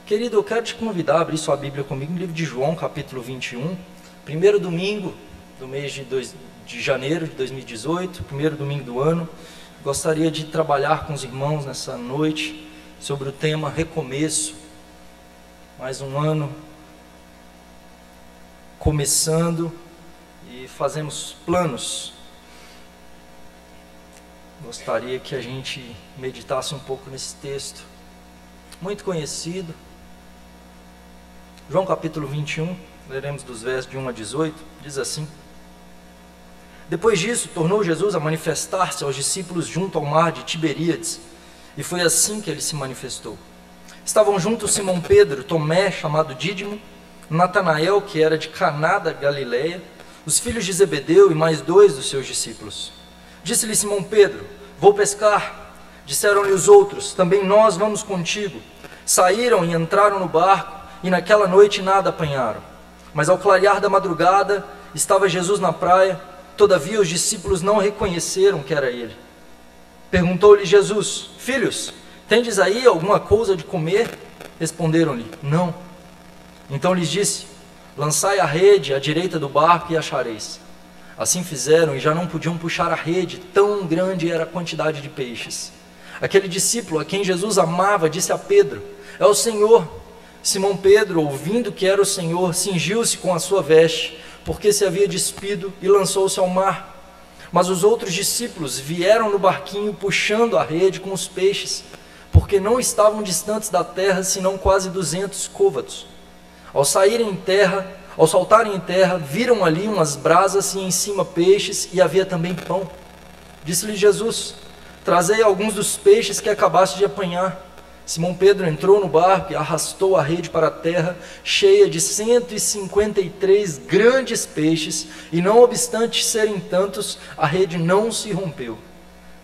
Querido, eu quero te convidar a abrir sua Bíblia comigo no livro de João, capítulo 21, primeiro domingo do mês de janeiro de 2018, primeiro domingo do ano. Gostaria de trabalhar com os irmãos nessa noite sobre o tema recomeço. Mais um ano começando e fazemos planos. Gostaria que a gente meditasse um pouco nesse texto, muito conhecido. João capítulo 21, leremos dos versos de 1 a 18, diz assim: Depois disso, tornou Jesus a manifestar-se aos discípulos junto ao mar de Tiberíades, e foi assim que ele se manifestou. Estavam juntos Simão Pedro, Tomé, chamado Dídimo, Natanael, que era de Caná da Galileia, os filhos de Zebedeu e mais 2 dos seus discípulos. Disse-lhe Simão Pedro: Vou pescar. Disseram-lhe os outros: Também nós vamos contigo. Saíram e entraram no barco, e naquela noite nada apanharam. Mas ao clarear da madrugada, estava Jesus na praia. Todavia os discípulos não reconheceram que era ele. Perguntou-lhe Jesus: Filhos, tendes aí alguma coisa de comer? Responderam-lhe: Não. Então lhes disse: Lançai a rede à direita do barco e achareis. Assim fizeram e já não podiam puxar a rede, tão grande era a quantidade de peixes. Aquele discípulo a quem Jesus amava disse a Pedro: É o Senhor. Simão Pedro, ouvindo que era o Senhor, cingiu-se com a sua veste, porque se havia despido, e lançou-se ao mar. Mas os outros discípulos vieram no barquinho puxando a rede com os peixes, porque não estavam distantes da terra, senão quase 200 côvados. Ao saltarem em terra, viram ali umas brasas e em cima peixes, e havia também pão. Disse-lhe Jesus: Trazei alguns dos peixes que acabaste de apanhar. Simão Pedro entrou no barco e arrastou a rede para a terra, cheia de 153 grandes peixes, e não obstante serem tantos, a rede não se rompeu.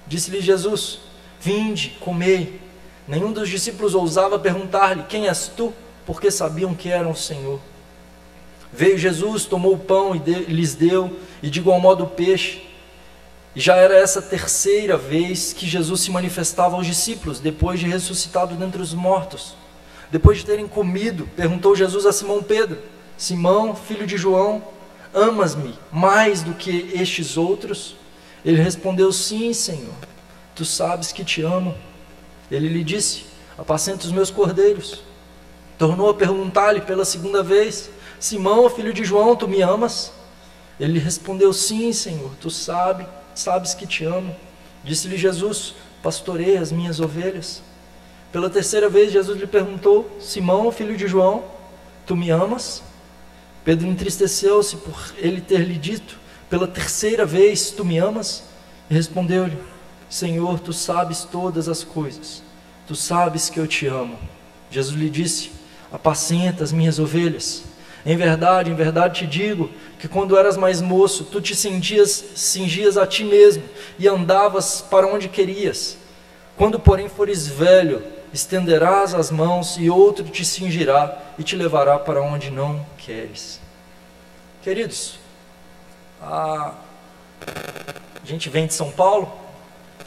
Disse-lhe Jesus: Vinde, comei. Nenhum dos discípulos ousava perguntar-lhe: Quem és tu? Porque sabiam que era o Senhor. Veio Jesus, tomou o pão e lhes deu, e de igual modo o peixe. E já era essa a terceira vez que Jesus se manifestava aos discípulos, depois de ressuscitado dentre os mortos. Depois de terem comido, perguntou Jesus a Simão Pedro: Simão, filho de João, amas-me mais do que estes outros? Ele respondeu: Sim, Senhor, tu sabes que te amo. Ele lhe disse: Apacenta os meus cordeiros. Tornou a perguntar-lhe pela segunda vez: Simão, filho de João, tu me amas? Ele lhe respondeu: Sim, Senhor, tu sabes que te amo. Disse-lhe Jesus: Pastorei as minhas ovelhas. Pela terceira vez Jesus lhe perguntou: Simão, filho de João, tu me amas? Pedro entristeceu-se por ele ter lhe dito pela terceira vez: Tu me amas? E respondeu-lhe: Senhor, tu sabes todas as coisas, tu sabes que eu te amo. Jesus lhe disse: Apacenta as minhas ovelhas. Em verdade te digo que quando eras mais moço, tu te cingias a ti mesmo e andavas para onde querias. Quando, porém, fores velho, estenderás as mãos e outro te cingirá e te levará para onde não queres. Queridos, a gente vem de São Paulo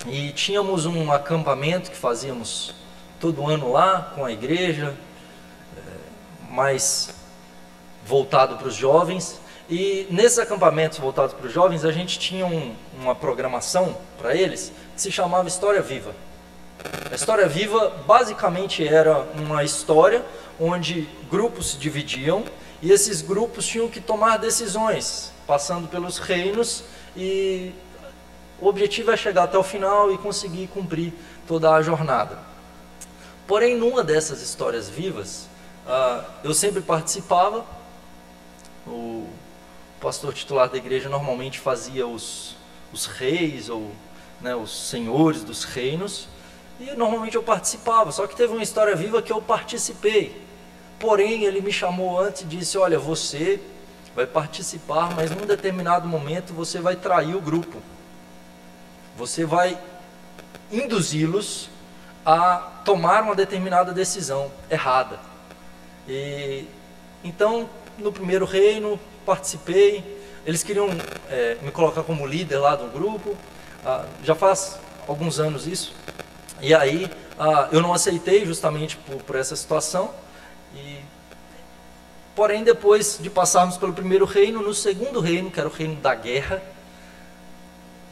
e tínhamos um acampamento que fazíamos todo ano lá com a igreja, mais voltado para os jovens. E nesses acampamentos voltados para os jovens, a gente tinha uma programação para eles que se chamava História Viva. A História Viva basicamente era uma história onde grupos se dividiam e esses grupos tinham que tomar decisões, passando pelos reinos, e o objetivo é chegar até o final e conseguir cumprir toda a jornada. Porém, numa dessas histórias vivas, eu sempre participava. O pastor titular da igreja normalmente fazia os reis, ou os senhores dos reinos, e normalmente eu participava. Só que teve uma história viva que eu participei. Porém, ele me chamou antes e disse: Olha, você vai participar, mas num determinado momento você vai trair o grupo. Você vai induzi-los a tomar uma determinada decisão errada. E então, no primeiro reino, participei. Eles queriam me colocar como líder lá do grupo. Já faz alguns anos isso. E aí eu não aceitei justamente por essa situação. Porém, depois de passarmos pelo primeiro reino, no segundo reino, que era o reino da guerra,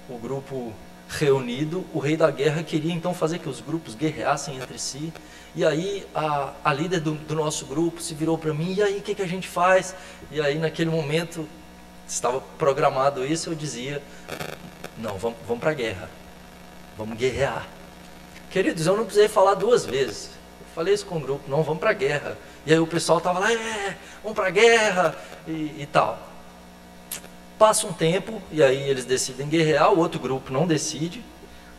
o grupo reunido, o rei da guerra queria então fazer que os grupos guerreassem entre si. E aí a líder do nosso grupo se virou para mim: e aí, o que a gente faz? E aí, naquele momento, estava programado isso, eu dizia: não, vamos para a guerra, vamos guerrear. Queridos, eu não precisei falar duas vezes. Eu falei isso com o grupo: não, vamos para a guerra. E aí o pessoal estava lá: vamos para a guerra e tal. Passa um tempo e aí eles decidem guerrear, o outro grupo não decide.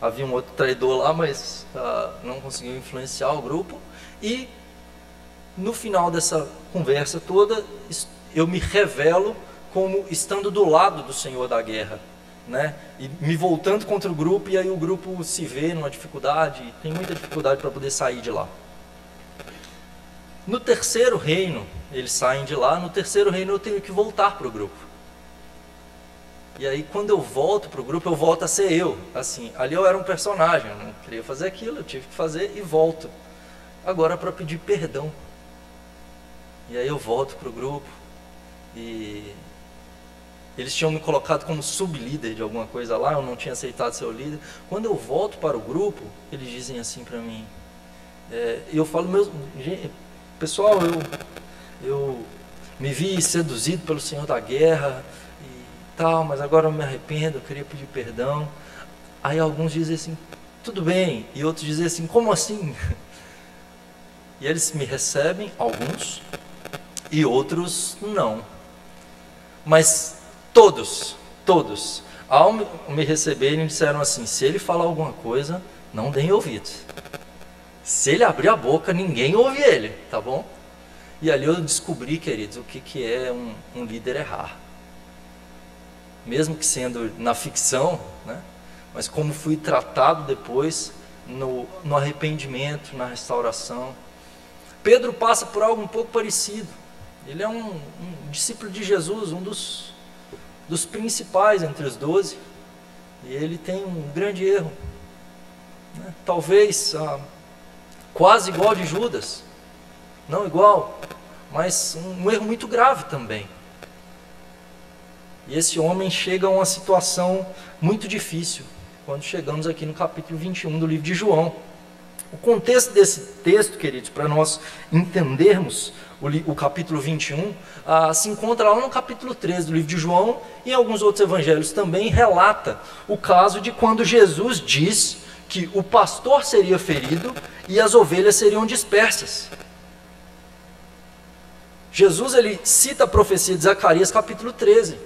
Havia um outro traidor lá, mas não conseguiu influenciar o grupo. E no final dessa conversa toda, eu me revelo como estando do lado do Senhor da guerra, né? E me voltando contra o grupo, e aí o grupo se vê numa dificuldade, tem muita dificuldade para poder sair de lá. No terceiro reino, eles saem de lá. No terceiro reino eu tenho que voltar para o grupo. E aí, quando eu volto para o grupo, eu volto a ser eu. Assim, ali eu era um personagem, eu não queria fazer aquilo, eu tive que fazer e volto. Agora para pedir perdão. E aí eu volto para o grupo e eles tinham me colocado como sublíder de alguma coisa lá, eu não tinha aceitado ser o líder. Quando eu volto para o grupo, eles dizem assim para mim, e eu falo: pessoal, eu me vi seduzido pelo Senhor da guerra e tal, mas agora eu me arrependo, eu queria pedir perdão. Aí alguns dizem assim: tudo bem, e outros dizem assim: como assim? E eles me recebem, alguns, e outros não. Mas todos, ao me receberem, disseram assim: se ele falar alguma coisa, não deem ouvidos. Se ele abrir a boca, ninguém ouve ele, tá bom? E ali eu descobri, queridos, o que é um líder errar. Mesmo que sendo na ficção, né? Mas como fui tratado depois no arrependimento, na restauração. Pedro passa por algo um pouco parecido. Ele é um discípulo de Jesus, um dos principais entre os 12. E ele tem um grande erro, né? Talvez quase igual de Judas. Não igual, mas um erro muito grave também. E esse homem chega a uma situação muito difícil, quando chegamos aqui no capítulo 21 do livro de João. O contexto desse texto, queridos, para nós entendermos o capítulo 21, se encontra lá no capítulo 13 do livro de João, e em alguns outros evangelhos também relata o caso de quando Jesus diz que o pastor seria ferido e as ovelhas seriam dispersas. Jesus, ele cita a profecia de Zacarias capítulo 13.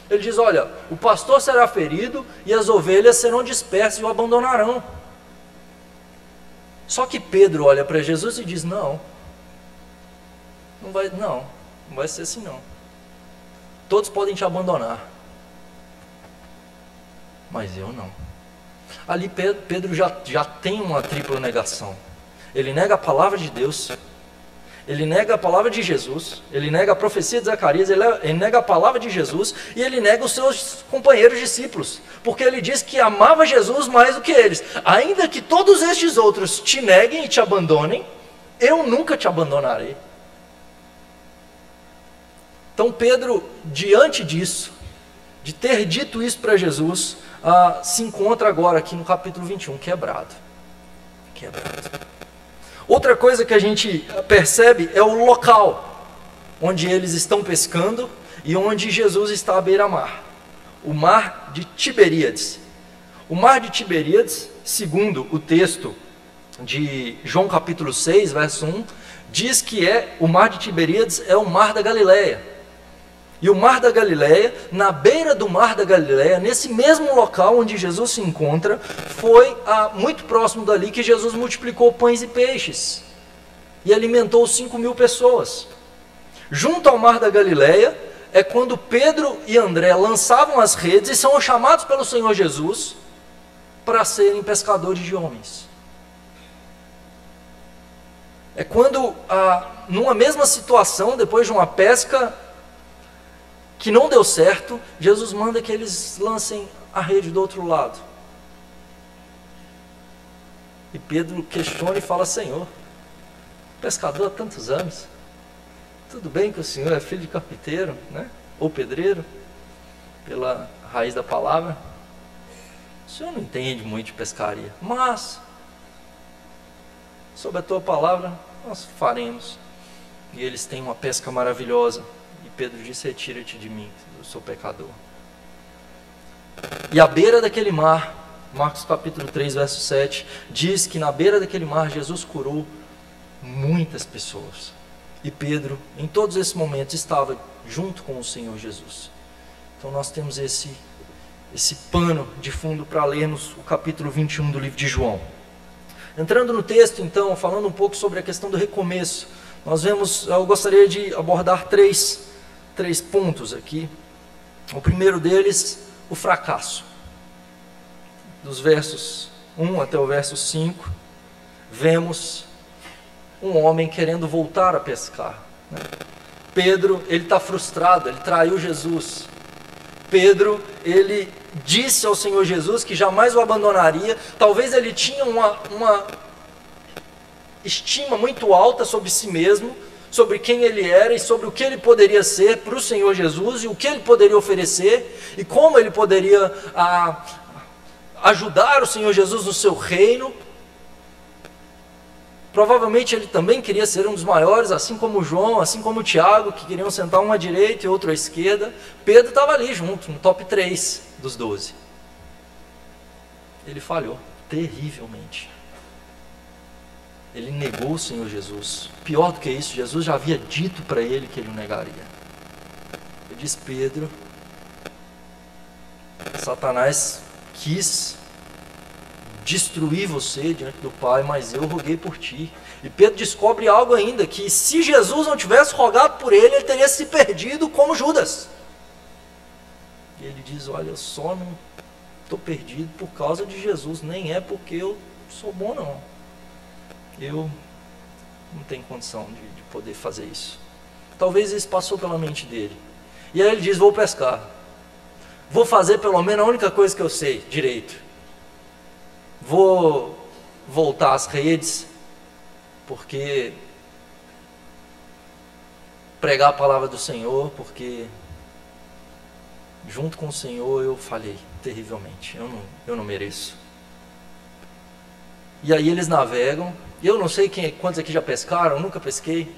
Ele diz: olha, o pastor será ferido e as ovelhas serão dispersas e o abandonarão. Só que Pedro olha para Jesus e diz: não vai ser assim não. Todos podem te abandonar, mas eu não. Ali Pedro já tem uma tripla negação. Ele nega a palavra de Deus, ele nega a palavra de Jesus, ele nega a profecia de Zacarias, ele nega a palavra de Jesus, e ele nega os seus companheiros discípulos, porque ele diz que amava Jesus mais do que eles. Ainda que todos estes outros te neguem e te abandonem, eu nunca te abandonarei. Então Pedro, diante disso, de ter dito isso para Jesus, se encontra agora aqui no capítulo 21, quebrado. Outra coisa que a gente percebe é o local onde eles estão pescando e onde Jesus está à beira-mar, o mar de Tiberíades. O mar de Tiberíades, segundo o texto de João capítulo 6, verso 1, diz que o mar de Tiberíades é o mar da Galileia. E o mar da Galileia, na beira do mar da Galileia, nesse mesmo local onde Jesus se encontra, foi muito próximo dali que Jesus multiplicou pães e peixes e alimentou 5.000 pessoas. Junto ao mar da Galileia é quando Pedro e André lançavam as redes e são chamados pelo Senhor Jesus para serem pescadores de homens. É quando, numa mesma situação, depois de uma pesca que não deu certo, Jesus manda que eles lancem a rede do outro lado. E Pedro questiona e fala: Senhor, pescador há tantos anos, tudo bem que o senhor é filho de carpinteiro, né? Ou pedreiro, pela raiz da palavra. O senhor não entende muito de pescaria, mas sob a tua palavra nós faremos. E eles têm uma pesca maravilhosa. E Pedro disse: retira-te de mim, eu sou pecador. E à beira daquele mar, Marcos capítulo 3, verso 7, diz que na beira daquele mar Jesus curou muitas pessoas. E Pedro, em todos esses momentos, estava junto com o Senhor Jesus. Então nós temos esse pano de fundo para lermos o capítulo 21 do livro de João. Entrando no texto, então, falando um pouco sobre a questão do recomeço, eu gostaria de abordar três pontos aqui. O primeiro deles, o fracasso. Dos versos 1 até o verso 5, vemos um homem querendo voltar a pescar, né? Pedro, ele está frustrado, ele traiu Jesus. Pedro, ele disse ao Senhor Jesus que jamais o abandonaria. Talvez ele tinha uma estima muito alta sobre si mesmo, sobre quem ele era e sobre o que ele poderia ser para o Senhor Jesus e o que ele poderia oferecer e como ele poderia ajudar o Senhor Jesus no seu reino. Provavelmente ele também queria ser um dos maiores, assim como João, assim como Tiago, que queriam sentar um à direita e outro à esquerda. Pedro estava ali junto, no top 3 dos 12. Ele falhou terrivelmente. Ele negou o Senhor Jesus. Pior do que isso, Jesus já havia dito para ele que ele o negaria. Ele diz: Pedro, Satanás quis destruir você diante do Pai, mas eu roguei por ti. E Pedro descobre algo ainda, que se Jesus não tivesse rogado por ele, ele teria se perdido como Judas. E ele diz: olha, eu só não estou perdido por causa de Jesus, nem é porque eu sou bom não. Eu não tenho condição de poder fazer isso. Talvez isso passou pela mente dele. E aí ele diz: vou pescar. Vou fazer pelo menos a única coisa que eu sei direito. Vou voltar às redes, porque pregar a palavra do Senhor, porque junto com o Senhor eu falhei terrivelmente. Eu não mereço. E aí eles navegam. Eu não sei quantos aqui já pescaram, eu nunca pesquei.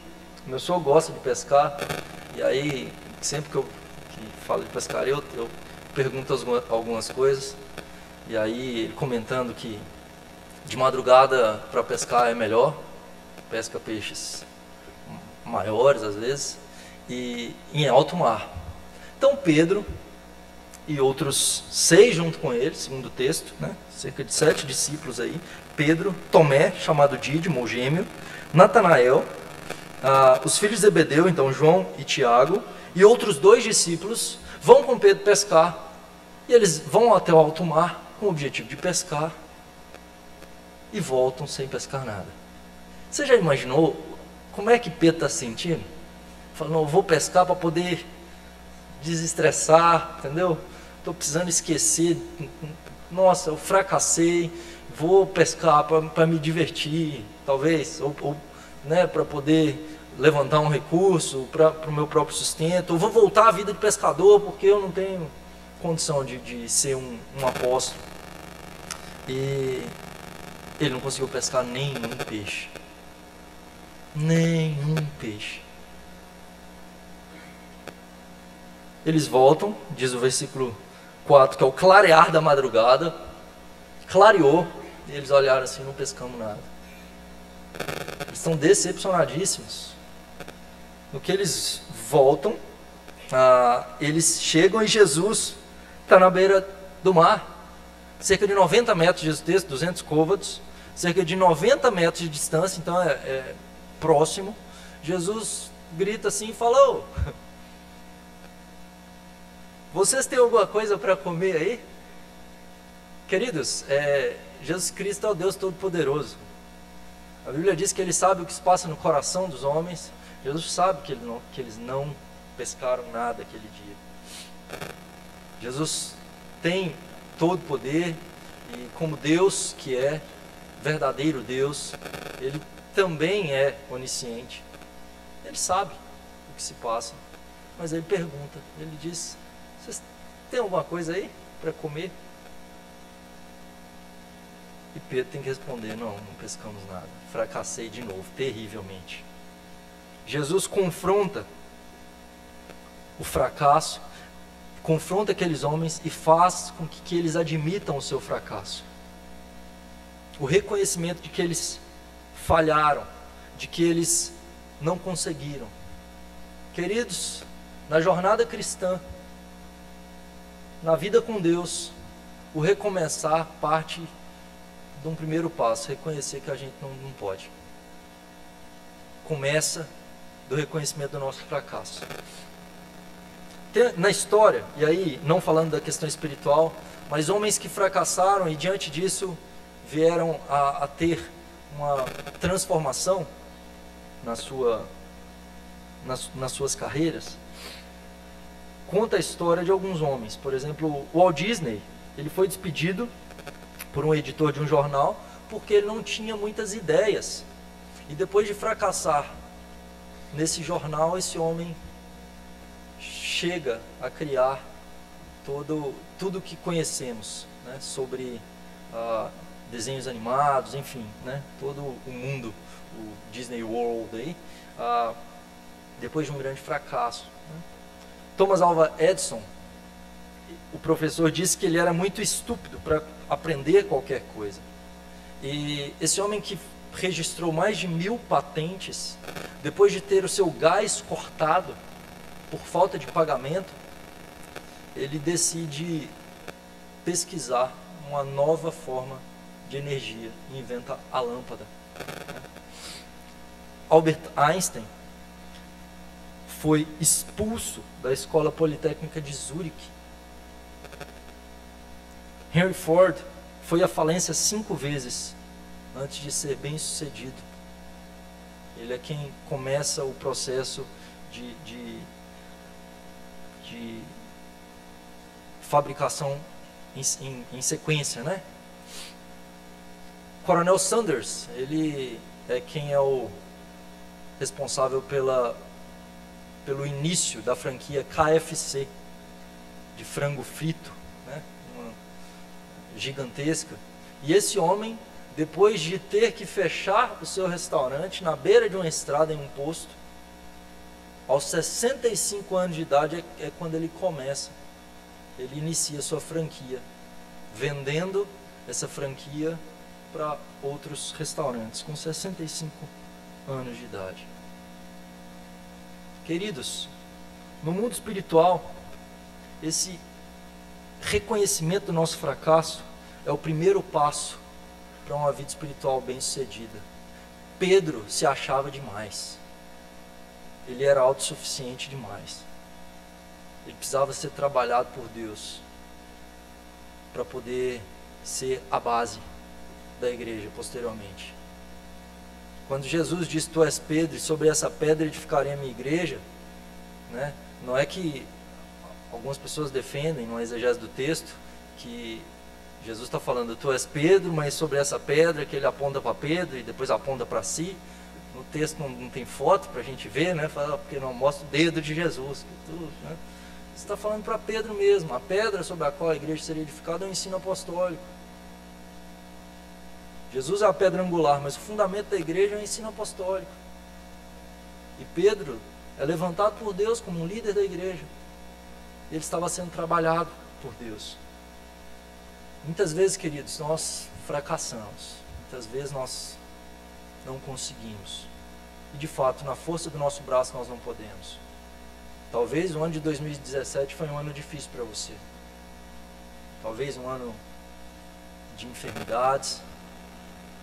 Meu sogro gosta de pescar. E aí, sempre que eu falo de pescar, eu pergunto algumas coisas. E aí, ele comentando que de madrugada para pescar é melhor. Pesca peixes maiores às vezes. E em alto mar. Então Pedro e outros 6 junto com ele, segundo o texto, né? Cerca de 7 discípulos aí. Pedro, Tomé, chamado Dídimo, ou gêmeo, Natanael, os filhos de Zebedeu, então João e Tiago, e outros 2 discípulos vão com Pedro pescar. E eles vão até o alto mar com o objetivo de pescar e voltam sem pescar nada. Você já imaginou como é que Pedro está se sentindo? Falando: eu vou pescar para poder desestressar, entendeu? Estou precisando esquecer. Nossa, eu fracassei. Vou pescar para me divertir, talvez, ou né, para poder levantar um recurso para o meu próprio sustento. Ou vou voltar à vida de pescador porque eu não tenho condição de ser um apóstolo. E ele não conseguiu pescar nenhum peixe. Nenhum peixe. Eles voltam, diz o versículo 4, que é o clarear da madrugada. Clareou, e eles olharam assim: não pescamos nada. Eles estão decepcionadíssimos. No que eles voltam, eles chegam e Jesus está na beira do mar. Cerca de 90 metros, diz o texto, 200 côvados. Cerca de 90 metros de distância, então é próximo. Jesus grita assim e fala: ô, vocês têm alguma coisa para comer aí? Queridos, Jesus Cristo é o Deus Todo-Poderoso. A Bíblia diz que Ele sabe o que se passa no coração dos homens. Jesus sabe que eles não pescaram nada aquele dia. Jesus tem todo poder e, como Deus que é verdadeiro Deus, Ele também é onisciente. Ele sabe o que se passa. Mas ele pergunta, ele diz: vocês têm alguma coisa aí para comer? E Pedro tem que responder: não pescamos nada. Fracassei de novo, terrivelmente. Jesus confronta o fracasso, confronta aqueles homens e faz com que eles admitam o seu fracasso. O reconhecimento de que eles falharam, de que eles não conseguiram. Queridos, na jornada cristã, na vida com Deus, o recomeçar parte de um primeiro passo, reconhecer que a gente não pode. Começa do reconhecimento do nosso fracasso. Na história, e aí não falando da questão espiritual, mas homens que fracassaram e diante disso vieram a ter uma transformação nas suas carreiras. Conta a história de alguns homens. Por exemplo, o Walt Disney, ele foi despedido por um editor de um jornal porque ele não tinha muitas ideias. E depois de fracassar nesse jornal, esse homem chega a criar tudo que conhecemos, né, sobre desenhos animados, enfim, né, todo o mundo, o Disney World aí, depois de um grande fracasso, né. Thomas Alva Edison, o professor disse que ele era muito estúpido para aprender qualquer coisa. E esse homem que registrou mais de 1000 patentes, depois de ter o seu gás cortado por falta de pagamento, ele decide pesquisar uma nova forma de energia e inventa a lâmpada. Albert Einstein foi expulso da Escola Politécnica de Zurique. Henry Ford foi à falência 5 vezes antes de ser bem sucedido. Ele é quem começa o processo de fabricação em sequência, né? Coronel Sanders, ele é quem é o responsável pelo início da franquia KFC, de frango frito, né? Uma gigantesca. E esse homem, depois de ter que fechar o seu restaurante na beira de uma estrada em um posto, aos 65 anos de idade é quando ele começa. Ele inicia sua franquia, vendendo essa franquia para outros restaurantes, com 65 anos de idade. Queridos, no mundo espiritual, esse reconhecimento do nosso fracasso é o primeiro passo para uma vida espiritual bem-sucedida. Pedro se achava demais. Ele era autossuficiente demais. Ele precisava ser trabalhado por Deus para poder ser a base da igreja posteriormente. Quando Jesus disse: tu és Pedro, e sobre essa pedra edificarei a minha igreja, né? Não é que algumas pessoas defendem, no exegese do texto, que Jesus está falando: tu és Pedro, mas sobre essa pedra, que ele aponta para Pedro e depois aponta para si. No texto não tem foto para a gente ver, né? Fala, porque não mostra o dedo de Jesus. Tudo, né? Você está falando para Pedro mesmo. A pedra sobre a qual a igreja seria edificada é o ensino apostólico. Jesus é a pedra angular, mas o fundamento da igreja é o ensino apostólico. E Pedro é levantado por Deus como um líder da igreja. Ele estava sendo trabalhado por Deus. Muitas vezes, queridos, nós fracassamos. Muitas vezes nós não conseguimos. E de fato, na força do nosso braço nós não podemos. Talvez o ano de 2017 foi um ano difícil para você. Talvez um ano de enfermidades.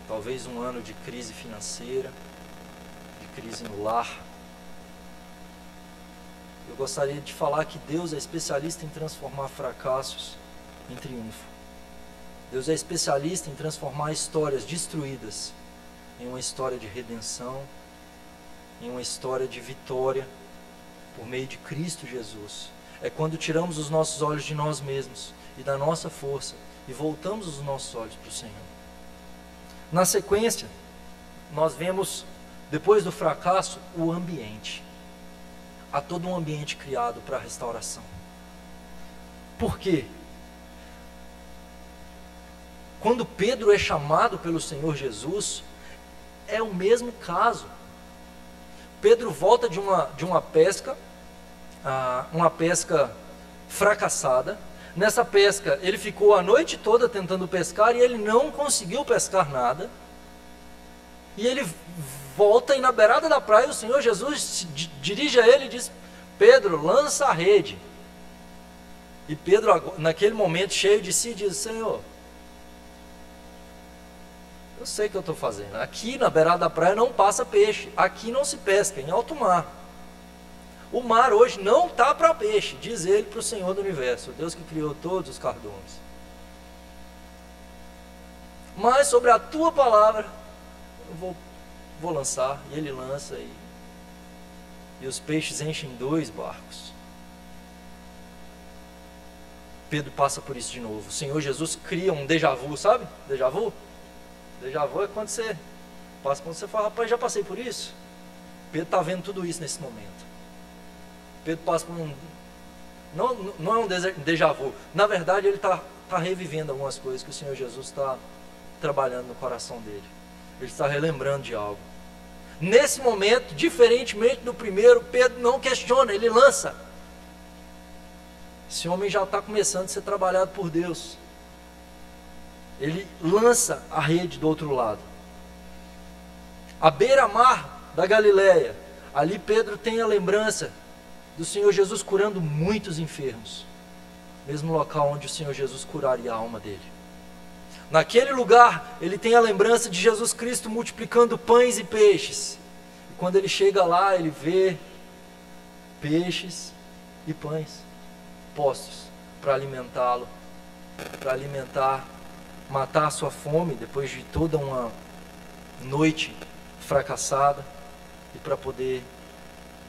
Talvez um ano de crise financeira, de crise no lar. Eu gostaria de falar que Deus é especialista em transformar fracassos em triunfo. Deus é especialista em transformar histórias destruídas em uma história de redenção, em uma história de vitória por meio de Cristo Jesus. É quando tiramos os nossos olhos de nós mesmos e da nossa força e voltamos os nossos olhos para o Senhor. Na sequência, nós vemos, depois do fracasso, o ambiente. há todo um ambiente criado para a restauração. Por quê? Quando Pedro é chamado pelo Senhor Jesus, é o mesmo caso. Pedro volta de uma pesca fracassada. Nessa pesca, ele ficou a noite toda tentando pescar e ele não conseguiu pescar nada. E ele volta e na beirada da praia o Senhor Jesus se dirige a ele e diz: Pedro, lança a rede. E Pedro, naquele momento cheio de si, diz: Senhor, eu sei o que eu estou fazendo. Aqui na beirada da praia não passa peixe. Aqui não se pesca, em alto mar. O mar hoje não está para peixe, diz ele para o Senhor do Universo, o Deus que criou todos os cardumes. Mas sobre a tua palavra, eu vou lançar. E ele lança e os peixes enchem 2 barcos. Pedro passa por isso de novo. O Senhor Jesus cria um déjà vu, sabe? Déjà vu? Déjà vu é quando você fala: rapaz, já passei por isso. Pedro está vendo tudo isso nesse momento. Pedro passa por não é um déjà vu. Na verdade, ele está revivendo algumas coisas que o Senhor Jesus está trabalhando no coração dele. Ele está relembrando de algo. Nesse momento, diferentemente do primeiro, Pedro não questiona, ele lança. Esse homem já está começando a ser trabalhado por Deus. Ele lança a rede do outro lado. À beira-mar da Galileia, ali Pedro tem a lembrança do Senhor Jesus curando muitos enfermos. Mesmo local onde o Senhor Jesus curaria a alma dele. Naquele lugar, ele tem a lembrança de Jesus Cristo multiplicando pães e peixes. E quando ele chega lá, ele vê peixes e pães postos para alimentá-lo, matar a sua fome depois de toda uma noite fracassada e para poder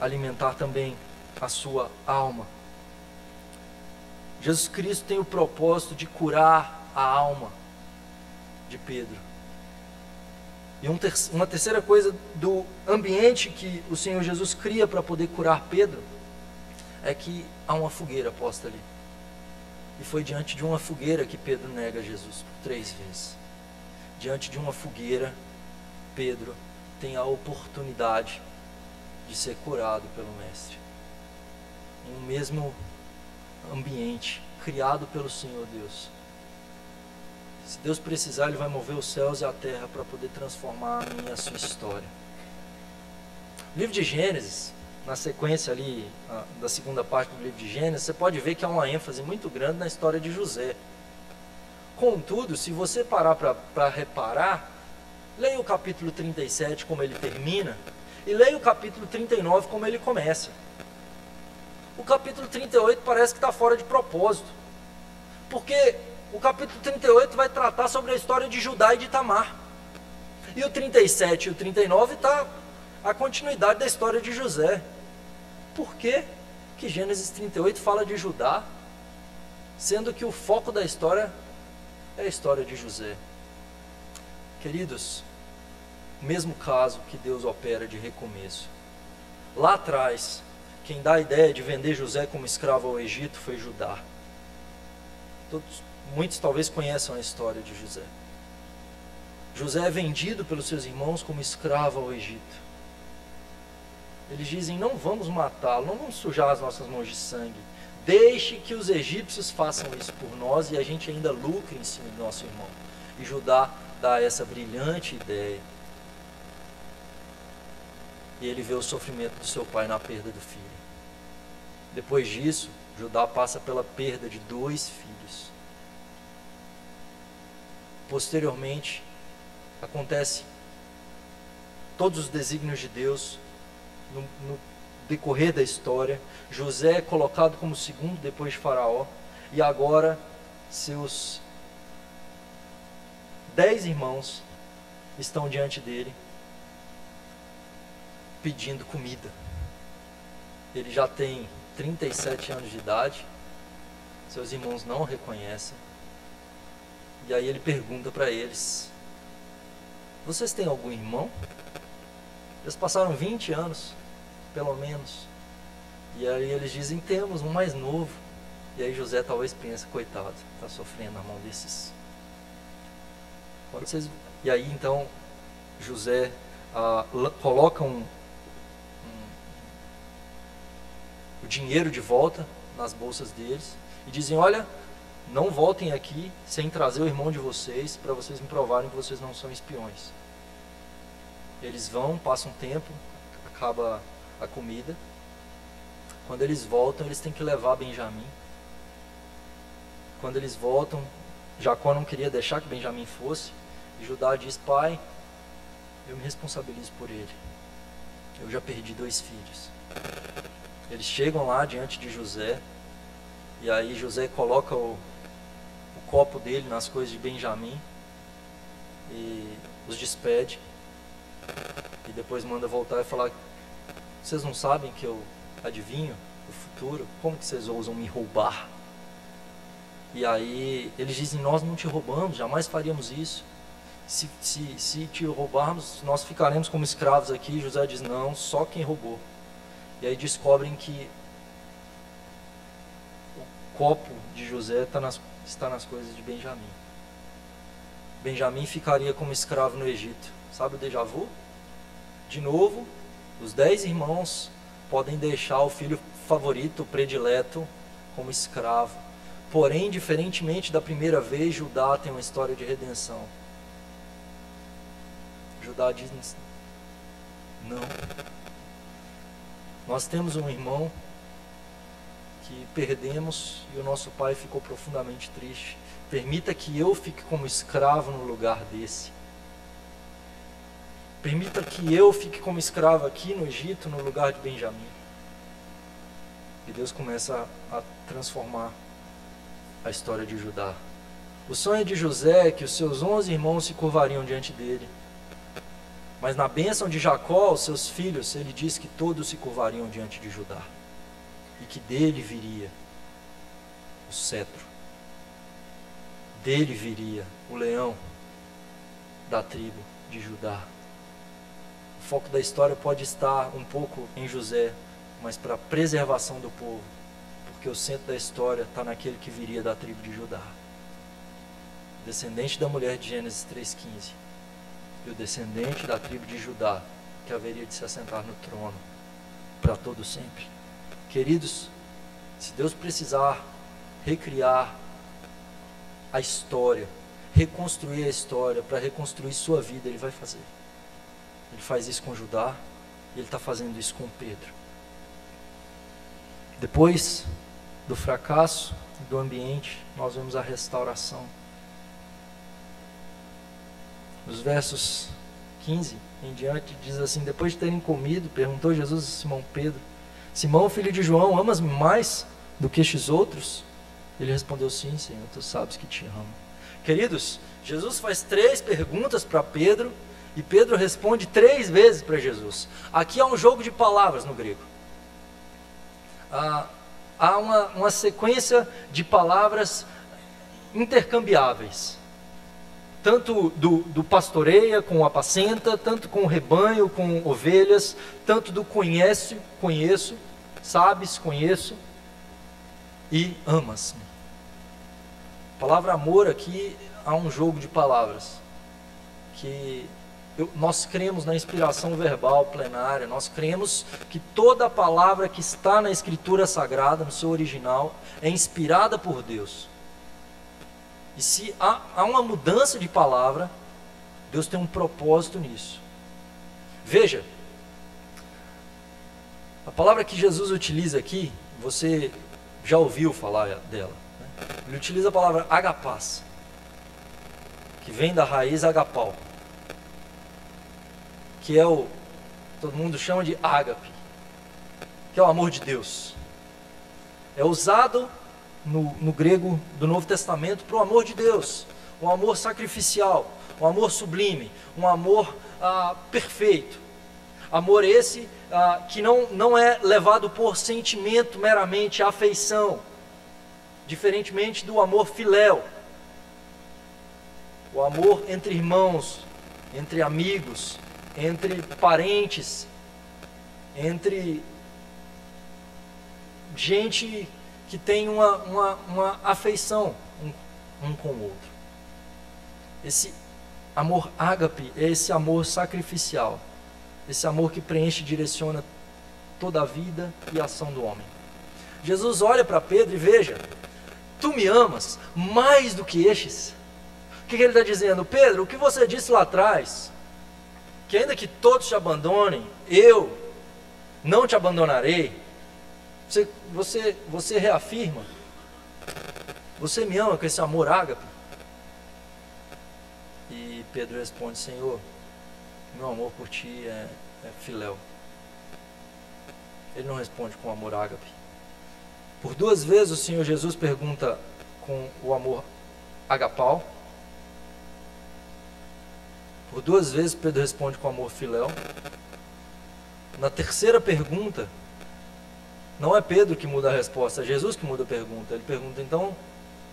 alimentar também a sua alma. Jesus Cristo tem o propósito de curar a alma de Pedro. E uma terceira coisa do ambiente que o Senhor Jesus cria para poder curar Pedro é que há uma fogueira posta ali. E foi diante de uma fogueira que Pedro nega Jesus por 3 vezes. Diante de uma fogueira, Pedro tem a oportunidade de ser curado pelo Mestre. Em um mesmo ambiente, criado pelo Senhor Deus. Se Deus precisar, Ele vai mover os céus e a terra para poder transformar a minha e a sua história. O livro de Gênesis, na sequência ali da segunda parte do livro de Gênesis, você pode ver que há uma ênfase muito grande na história de José. Contudo, se você parar para reparar, leia o capítulo 37 como ele termina, e leia o capítulo 39 como ele começa. O capítulo 38 parece que está fora de propósito, porque o capítulo 38 vai tratar sobre a história de Judá e de Tamar, e o 37 e o 39 está a continuidade da história de José. Por que que Gênesis 38 fala de Judá, sendo que o foco da história é a história de José? Queridos, mesmo caso que Deus opera de recomeço. Lá atrás, quem dá a ideia de vender José como escravo ao Egito foi Judá. Muitos talvez conheçam a história de José. José é vendido pelos seus irmãos como escravo ao Egito. Eles dizem: não vamos matá-lo, não vamos sujar as nossas mãos de sangue. Deixe que os egípcios façam isso por nós e a gente ainda lucre em cima do nosso irmão. E Judá dá essa brilhante ideia. E ele vê o sofrimento do seu pai na perda do filho. Depois disso, Judá passa pela perda de 2 filhos. Posteriormente, acontece todos os desígnios de Deus no decorrer da história. José é colocado como segundo depois de Faraó, e agora seus 10 irmãos estão diante dele pedindo comida. Ele já tem 37 anos de idade, seus irmãos não o reconhecem, e aí ele pergunta para eles: vocês têm algum irmão? Eles passaram 20 anos, pelo menos, E aí eles dizem, temos um mais novo. E aí José talvez pensa, coitado, está sofrendo na mão desses. E aí então José coloca o dinheiro de volta nas bolsas deles e dizem, olha, não voltem aqui sem trazer o irmão de vocês, para vocês me provarem que vocês não são espiões. Eles vão, passam um tempo, acaba a comida. Quando eles voltam, eles têm que levar Benjamim. Quando eles voltam, Jacó não queria deixar que Benjamim fosse, e Judá diz, pai, eu me responsabilizo por ele. Eu já perdi 2 filhos. Eles chegam lá diante de José, e aí José coloca o copo dele nas coisas de Benjamim, e os despede, e depois manda voltar e falar, vocês não sabem que eu adivinho o futuro? Como que vocês ousam me roubar? E aí eles dizem, nós não te roubamos, jamais faríamos isso. Se te roubarmos, nós ficaremos como escravos aqui. José diz, não, só quem roubou. E aí descobrem que o copo de José está nas coisas de Benjamim. Benjamim ficaria como escravo no Egito. Sabe o déjà vu? De novo, os 10 irmãos podem deixar o filho favorito, o predileto, como escravo. Porém, diferentemente da primeira vez, Judá tem uma história de redenção. Judá diz, não. Nós temos um irmão que perdemos e o nosso pai ficou profundamente triste. Permita que eu fique como escravo no lugar desse. Permita que eu fique como escravo aqui no Egito, no lugar de Benjamim. E Deus começa a transformar a história de Judá. O sonho de José é que os seus 11 irmãos se curvariam diante dele. Mas na bênção de Jacó, os seus filhos, ele diz que todos se curvariam diante de Judá. E que dele viria o cetro. Dele viria o leão da tribo de Judá. O foco da história pode estar um pouco em José, mas para a preservação do povo. Porque o centro da história está naquele que viria da tribo de Judá. Descendente da mulher de Gênesis 3,15. E o descendente da tribo de Judá, que haveria de se assentar no trono para todo sempre. Queridos, se Deus precisar recriar a história, reconstruir a história, para reconstruir sua vida, Ele vai fazer. Ele faz isso com Judá, e Ele está fazendo isso com Pedro. Depois do fracasso do ambiente, nós vemos a restauração. Nos versos 15 em diante, diz assim, depois de terem comido, perguntou Jesus a Simão Pedro, Simão, filho de João, amas-me mais do que estes outros? Ele respondeu, sim, Senhor, tu sabes que te amo. Queridos, Jesus faz 3 perguntas para Pedro, e Pedro responde 3 vezes para Jesus. Aqui há um jogo de palavras no grego. Há uma sequência de palavras intercambiáveis. Tanto do pastoreia com o apacenta, tanto com o rebanho, com ovelhas, tanto do conheço, sabes, conheço, e amas-me. A palavra amor aqui há um jogo de palavras, que nós cremos na inspiração verbal plenária, nós cremos que toda a palavra que está na Escritura Sagrada, no seu original, é inspirada por Deus. E se há uma mudança de palavra, Deus tem um propósito nisso. Veja, a palavra que Jesus utiliza aqui, você já ouviu falar dela, né? Ele utiliza a palavra agapás, que vem da raiz agapau, que é todo mundo chama de ágape, que é o amor de Deus. É usado no grego do Novo Testamento para o amor de Deus, um amor sacrificial, um amor sublime, um amor perfeito. Amor esse que não é levado por sentimento meramente, afeição, diferentemente do amor filéu, o amor entre irmãos, entre amigos, entre parentes, entre gente que tem uma afeição um com o outro. Esse amor ágape é esse amor sacrificial, esse amor que preenche e direciona toda a vida e a ação do homem. Jesus olha para Pedro e veja, tu me amas mais do que estes? O que ele está dizendo? Pedro, o que você disse lá atrás, que ainda que todos te abandonem, eu não te abandonarei, você reafirma, você me ama com esse amor ágape? E Pedro responde, Senhor, meu amor por ti é filéu. Ele não responde com amor ágape. Por 2 vezes o Senhor Jesus pergunta com o amor agapau. Por 2 vezes Pedro responde com amor filéu. Na terceira pergunta, não é Pedro que muda a resposta, é Jesus que muda a pergunta. Ele pergunta, então,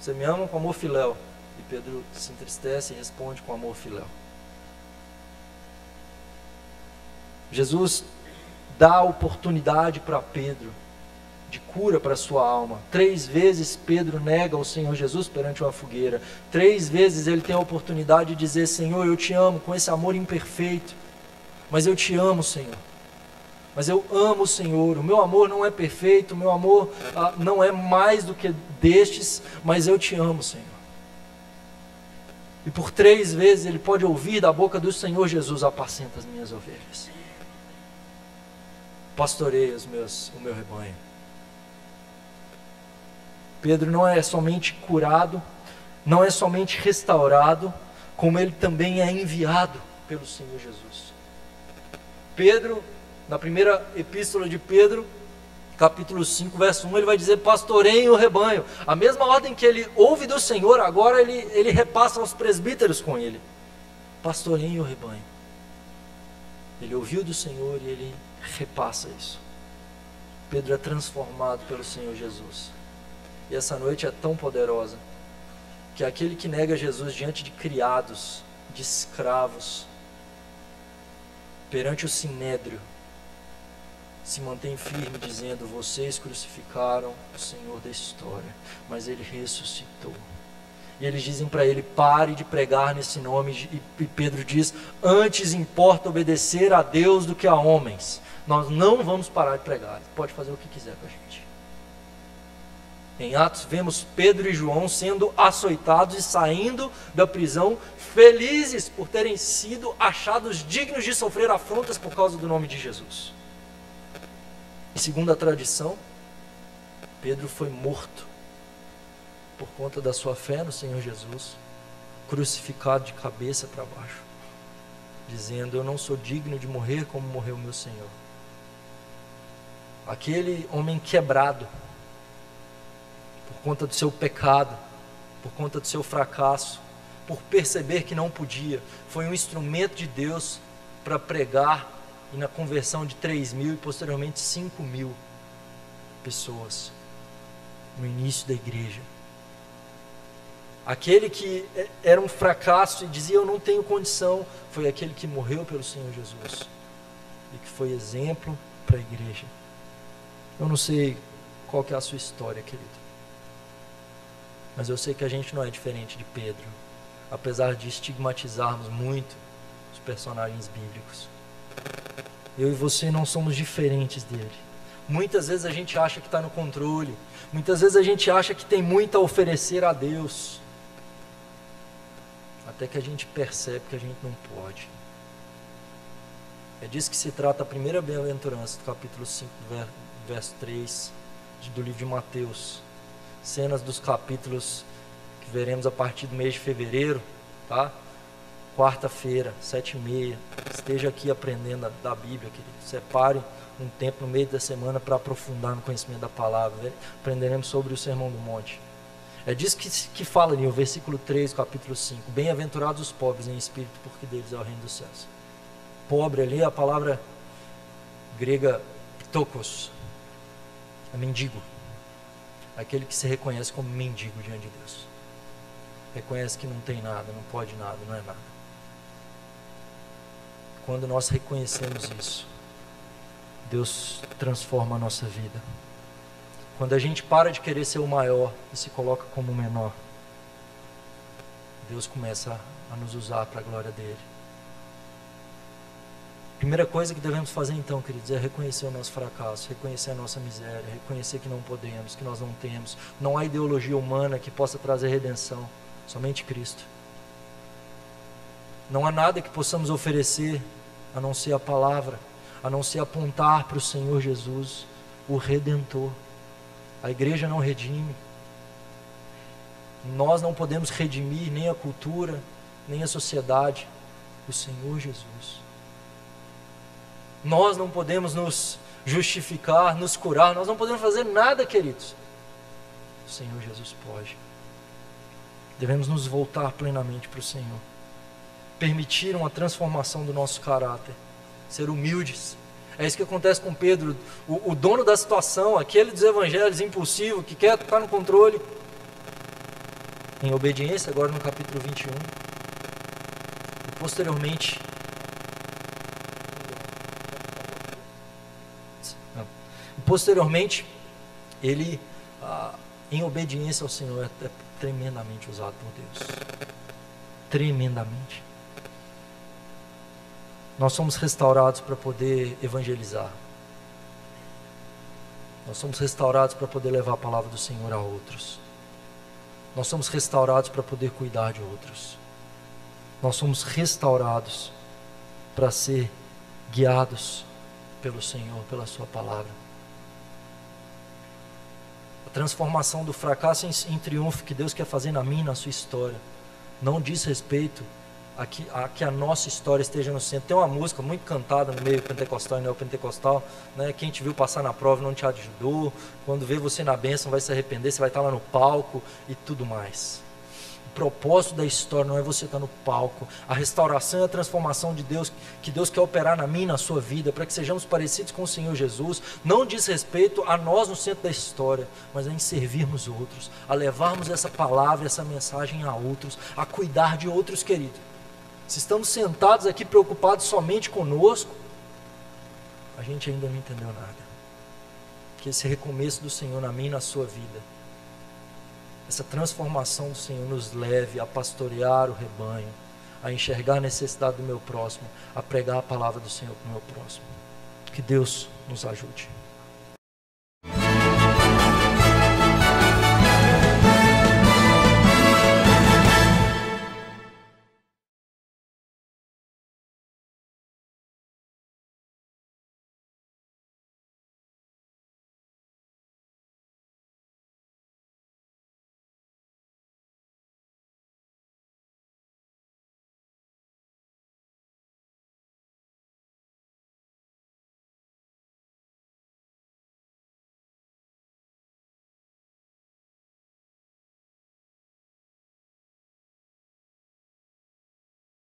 você me ama com amor filéu? E Pedro se entristece e responde com amor filéu. Jesus dá a oportunidade para Pedro de cura para sua alma. 3 vezes Pedro nega o Senhor Jesus perante uma fogueira. 3 vezes ele tem a oportunidade de dizer, Senhor, eu te amo com esse amor imperfeito, mas eu te amo, Senhor. Mas eu amo o Senhor, o meu amor não é perfeito, o meu amor não é mais do que destes, mas eu te amo, Senhor. E por 3 vezes ele pode ouvir da boca do Senhor Jesus, apacenta as minhas ovelhas. Pastoreia o meu rebanho. Pedro não é somente curado, não é somente restaurado, como ele também é enviado pelo Senhor Jesus. Pedro, na primeira epístola de Pedro, capítulo 5, verso 1, ele vai dizer, pastoreiem o rebanho. A mesma ordem que ele ouve do Senhor, agora ele repassa aos presbíteros com ele. Pastoreiem o rebanho. Ele ouviu do Senhor e ele repassa isso. Pedro é transformado pelo Senhor Jesus. E essa noite é tão poderosa, que aquele que nega Jesus diante de criados, de escravos, perante o sinédrio, se mantém firme dizendo, vocês crucificaram o Senhor da história, mas Ele ressuscitou. E eles dizem para ele, pare de pregar nesse nome, e Pedro diz, antes importa obedecer a Deus do que a homens. Nós não vamos parar de pregar, pode fazer o que quiser com a gente. Em Atos vemos Pedro e João sendo açoitados e saindo da prisão felizes por terem sido achados dignos de sofrer afrontas por causa do nome de Jesus. E segundo a tradição, Pedro foi morto por conta da sua fé no Senhor Jesus, crucificado de cabeça para baixo, dizendo, eu não sou digno de morrer como morreu meu Senhor. Aquele homem quebrado, por conta do seu pecado, por conta do seu fracasso, por perceber que não podia, foi um instrumento de Deus para pregar e na conversão de 3.000 e posteriormente 5.000 pessoas no início da igreja. Aquele que era um fracasso e dizia eu não tenho condição, foi aquele que morreu pelo Senhor Jesus e que foi exemplo para a igreja. Eu não sei qual que é a sua história, querido, mas eu sei que a gente não é diferente de Pedro, apesar de estigmatizarmos muito os personagens bíblicos. Eu e você não somos diferentes dele. Muitas vezes a gente acha que está no controle, muitas vezes a gente acha que tem muito a oferecer a Deus, até que a gente percebe que a gente não pode. É disso que se trata a primeira bem-aventurança do capítulo 5, verso 3 do livro de Mateus. Cenas dos capítulos que veremos a partir do mês de fevereiro, tá? Quarta-feira, 7h30, esteja aqui aprendendo da Bíblia, querido. Separe um tempo no meio da semana para aprofundar no conhecimento da palavra. Aprenderemos sobre o Sermão do Monte. É disso que fala ali, o versículo 3, capítulo 5. Bem-aventurados os pobres em espírito, porque deles é o reino dos céus. Pobre ali é a palavra grega ptokos, é mendigo. Aquele que se reconhece como mendigo diante de Deus. Reconhece que não tem nada, não pode nada, não é nada. Quando nós reconhecemos isso, Deus transforma a nossa vida. Quando a gente para de querer ser o maior e se coloca como o menor, Deus começa a nos usar para a glória dele. Primeira coisa que devemos fazer então, queridos, é reconhecer o nosso fracasso, reconhecer a nossa miséria, reconhecer que não podemos, que nós não temos. Não há ideologia humana que possa trazer redenção, somente Cristo. Não há nada que possamos oferecer a não ser a palavra, a não ser apontar para o Senhor Jesus, o Redentor. A igreja não redime. Nós não podemos redimir nem a cultura, nem a sociedade, o Senhor Jesus. Nós não podemos nos justificar, nos curar, nós não podemos fazer nada, queridos. O Senhor Jesus pode. Devemos nos voltar plenamente para o Senhor. Permitir uma transformação do nosso caráter. Ser humildes. É isso que acontece com Pedro, o dono da situação, aquele dos evangelhos impulsivo, que quer estar no controle. Em obediência, agora no capítulo 21. E posteriormente... Posteriormente, ele, em obediência ao Senhor, é tremendamente usado por Deus. Tremendamente. Nós somos restaurados para poder evangelizar. Nós somos restaurados para poder levar a palavra do Senhor a outros. Nós somos restaurados para poder cuidar de outros. Nós somos restaurados para ser guiados pelo Senhor, pela sua palavra. Transformação do fracasso em triunfo que Deus quer fazer na minha e na sua história não diz respeito a que a nossa história esteja no centro. Tem uma música muito cantada no meio pentecostal e neopentecostal, né? Quem te viu passar na prova não te ajudou, quando vê você na bênção vai se arrepender, você vai estar lá no palco e tudo mais. O propósito da história não é você estar no palco. A restauração e a transformação de Deus, que Deus quer operar na minha e na sua vida, para que sejamos parecidos com o Senhor Jesus, não diz respeito a nós no centro da história, mas a em servirmos outros, a levarmos essa palavra, essa mensagem a outros, a cuidar de outros, querido. Se estamos sentados aqui preocupados somente conosco, a gente ainda não entendeu nada. Que esse recomeço do Senhor na minha e na sua vida, essa transformação do Senhor nos leve a pastorear o rebanho, a enxergar a necessidade do meu próximo, a pregar a palavra do Senhor para o meu próximo. Que Deus nos ajude.